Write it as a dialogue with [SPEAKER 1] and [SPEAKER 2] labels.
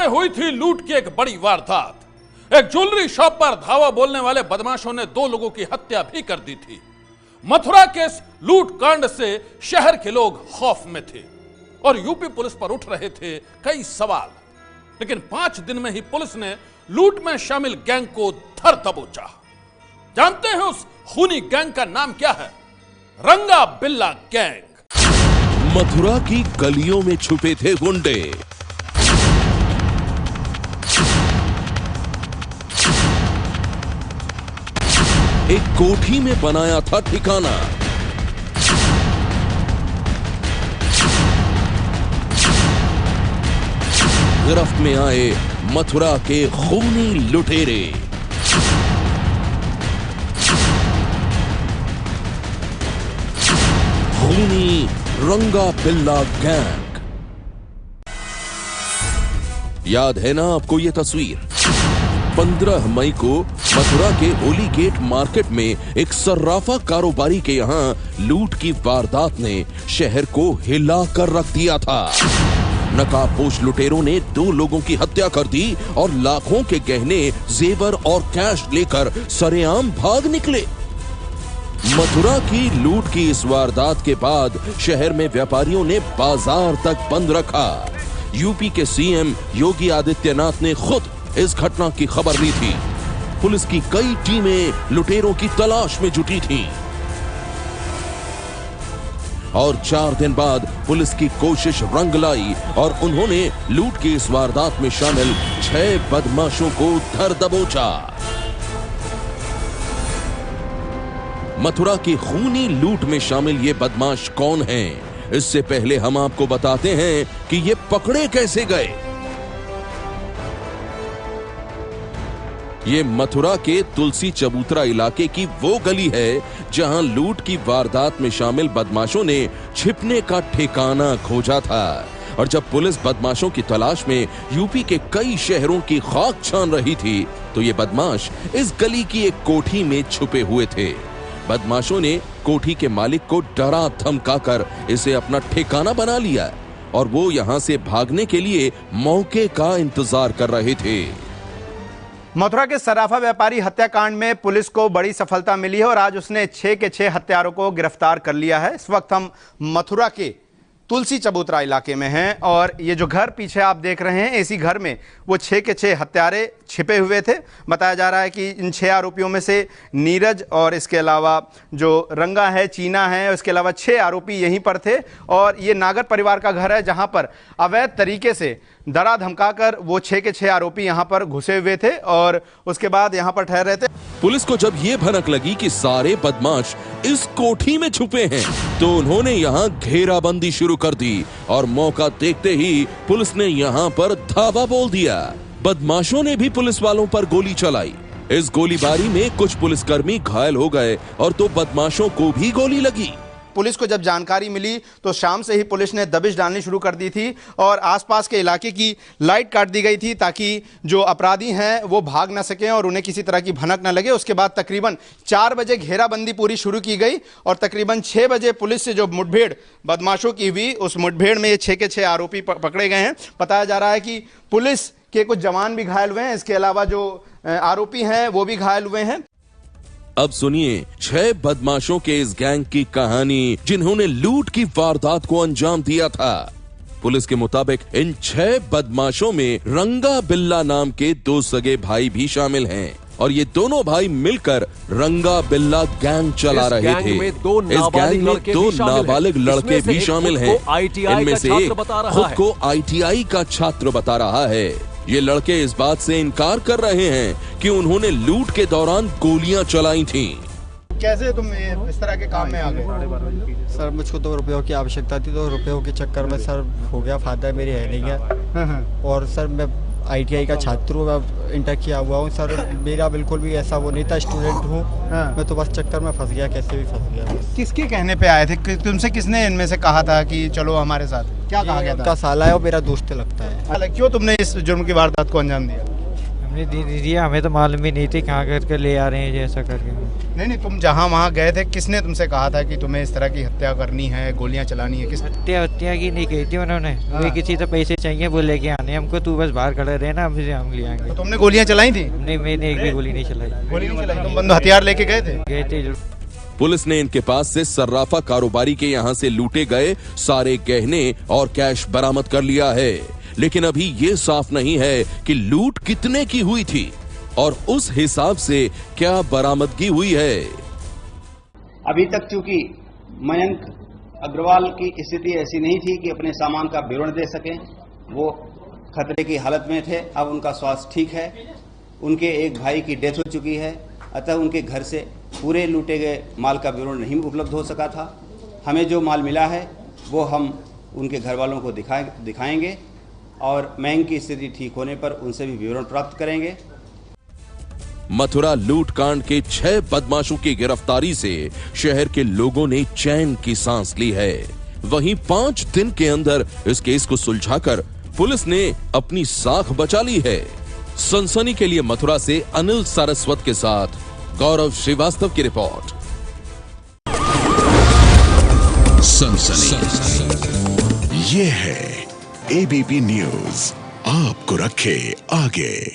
[SPEAKER 1] में हुई थी लूट की एक बड़ी वारदात। एक ज्वेलरी शॉप पर धावा बोलने वाले बदमाशों ने 2 लोगों की हत्या भी कर दी थी। मथुरा के इस लूट कांड से शहर के लोग खौफ में थे और यूपी पुलिस पर उठ रहे थे कई सवाल। लेकिन 5 दिन में ही पुलिस ने लूट में शामिल गैंग को धर दबोचा। जानते हैं उस खूनी गैंग का नाम क्या है? रंगा बिल्ला गैंग।
[SPEAKER 2] मथुरा की गलियों में छुपे थे गुंडे। एक कोठी में बनाया था ठिकाना। गिरफ्त में आए मथुरा के खूनी लुटेरे। खूनी रंगा बिल्ला गैंग। याद है ना आपको ये तस्वीर? 15 मई को मथुरा के होली गेट मार्केट में एक सर्राफा कारोबारी के यहां लूट की वारदात ने शहर को हिला कर रख दिया था। नकाबपोश लुटेरों ने 2 लोगों की हत्या कर दी और लाखों के गहने, जेवर और कैश लेकर सरेआम भाग निकले। मथुरा की लूट की इस वारदात के बाद शहर में व्यापारियों ने बाजार तक बंद रखा। यूपी के सीएम योगी आदित्यनाथ ने खुद इस घटना की खबर ली थी। पुलिस की कई टीमें लुटेरों की तलाश में जुटी थीं। और 4 दिन बाद पुलिस की कोशिश रंग लाई और उन्होंने लूट की इस वारदात में शामिल 6 बदमाशों को धर दबोचा। मथुरा की खूनी लूट में शामिल ये बदमाश कौन हैं? इससे पहले हम आपको बताते हैं कि ये पकड़े कैसे गए। ये मथुरा के तुलसी चबूतरा इलाके की वो गली है जहां लूट की वारदात में शामिल बदमाशों ने छिपने का ठिकाना खोजा था। और जब पुलिस बदमाशों की तलाश में यूपी के कई शहरों की खाक छान रही थी तो ये बदमाश इस गली की एक कोठी में छुपे हुए थे। बदमाशों ने कोठी के मालिक को डरा धमकाकर इसे अपना ठिकाना बना लिया और वो यहां से भागने के लिए मौके का इंतजार कर रहे थे।
[SPEAKER 3] मथुरा के सराफा व्यापारी हत्याकांड में पुलिस को बड़ी सफलता मिली है और आज उसने 6 के 6 हत्यारों को गिरफ्तार कर लिया है। इस वक्त हम मथुरा के तुलसी चबूतरा इलाके में हैं और ये जो घर पीछे आप देख रहे हैं, इसी घर में वो 6 के 6 हत्यारे छिपे हुए थे। बताया जा रहा है कि इन 6 आरोपियों में से नीरज और इसके अलावा जो रंगा है, चीना है, उसके अलावा 6 आरोपी यहीं पर थे। और ये नागर परिवार का घर है जहां पर अवैध तरीके से डरा धमकाकर वो 6 के 6 आरोपी यहां पर घुसे हुए थे और उसके बाद यहां पर ठहर रहे थे।
[SPEAKER 2] पुलिस को जब ये भनक लगी कि सारे बदमाश इस कोठी में छुपे हैं तो उन्होंने यहां घेराबंदी शुरू कर दी और मौका देखते ही पुलिस ने यहां पर धावा बोल दिया। बदमाशों ने भी पुलिस वालों पर गोली चलाई। इस गोलीबारी में कुछ पुलिसकर्मी घायल हो गए और 2 बदमाशों को भी गोली लगी।
[SPEAKER 3] पुलिस को जब जानकारी मिली तो शाम से ही पुलिस ने दबिश डालनी शुरू कर दी थी और आसपास के इलाके की लाइट काट दी गई थी ताकि जो अपराधी हैं वो भाग ना सकें और उन्हें किसी तरह की भनक ना लगे। उसके बाद तकरीबन 4 बजे घेराबंदी पूरी शुरू की गई और तकरीबन 6 बजे पुलिस से जो मुठभेड़ बदमाशों की हुई, उस मुठभेड़ में ये 6 के 6 आरोपी पकड़े गए हैं। बताया जा रहा है कि पुलिस के कुछ जवान भी घायल हुए हैं, इसके अलावा जो आरोपी हैं वो भी घायल हुए हैं।
[SPEAKER 2] अब सुनिए 6 बदमाशों के इस गैंग की कहानी जिन्होंने लूट की वारदात को अंजाम दिया था। पुलिस के मुताबिक इन 6 बदमाशों में रंगा बिल्ला नाम के 2 सगे भाई भी शामिल हैं और ये दोनों भाई मिलकर रंगा बिल्ला गैंग चला रहे थे। इस गैंग में 2 नाबालिग लड़के भी शामिल हैं। इनमें से एक खुद को ITI का छात्र बता रहा है। ये लड़के इस बात से इनकार कर रहे हैं कि उन्होंने लूट के दौरान गोलियां चलाई थीं।
[SPEAKER 3] कैसे तुम इस तरह के काम में आ गए?
[SPEAKER 4] सर मुझको 2 रुपयों की आवश्यकता थी, 2 रुपयों के चक्कर में सर हो गया, फायदा मेरी है नहीं है। और सर मैं ITI का छात्र हूँ, मैं इंटर किया हुआ हूँ सर। मेरा बिल्कुल भी ऐसा वो नहीं था, स्टूडेंट हूँ। मैं तो बस चक्कर में फंस गया, कैसे भी फंस गया।
[SPEAKER 3] किसके कहने पे आए थे? तुमसे किसने इनमें से कहा था कि चलो हमारे साथ? क्या कहा गया था?
[SPEAKER 4] साला है और मेरा दोस्त लगता है।
[SPEAKER 3] क्यों तुमने इस जुर्म की वारदात को अंजाम दिया?
[SPEAKER 5] नहीं दीदी, हमें तो मालूम भी नहीं थी कहाँ करके ले आ रहे हैं ये ऐसा करके।
[SPEAKER 3] नहीं, तुम जहाँ वहाँ गए थे, किसने तुमसे कहा था कि तुम्हें इस तरह की हत्या करनी है, गोलियां चलानी है? किस
[SPEAKER 5] हत्या की नहीं कही थी उन्होंने। वे किसी से पैसे चाहिए, वो लेके आने हमको, तू बस बाहर खड़े रहे ना, हम ले आएंगे।
[SPEAKER 3] तो तुमने गोलियां चलाई थी?
[SPEAKER 5] नहीं, मैंने एक भी गोली नहीं चलाई।
[SPEAKER 3] गोली नहीं चलाई? तुम बंदूक हथियार लेके गए थे?
[SPEAKER 5] गए थे।
[SPEAKER 2] पुलिस ने इनके पास से सर्राफा कारोबारी के यहाँ से लूटे गए सारे गहने और कैश बरामद कर लिया है, लेकिन अभी ये साफ नहीं है कि लूट कितने की हुई थी और उस हिसाब से क्या बरामदगी हुई है।
[SPEAKER 6] अभी तक चूंकि मयंक अग्रवाल की स्थिति ऐसी नहीं थी कि अपने सामान का विवरण दे सकें, वो खतरे की हालत में थे। अब उनका स्वास्थ्य ठीक है, उनके एक भाई की डेथ हो चुकी है, अतः उनके घर से पूरे लूटे गए माल का विवरण नहीं उपलब्ध हो सका था। हमें जो माल मिला है वो हम उनके घर वालों को दिखाएंगे और मयंक की स्थिति ठीक होने पर उनसे भी विवरण प्राप्त करेंगे।
[SPEAKER 2] मथुरा लूटकांड के 6 बदमाशों की गिरफ्तारी से शहर के लोगों ने चैन की सांस ली है। वहीं 5 दिन के अंदर इस केस को सुलझाकर पुलिस ने अपनी साख बचा ली है। सनसनी के लिए मथुरा से अनिल सारस्वत के साथ गौरव श्रीवास्तव की रिपोर्ट।
[SPEAKER 7] सनसनी ये है एबीपी न्यूज, आपको रखे आगे।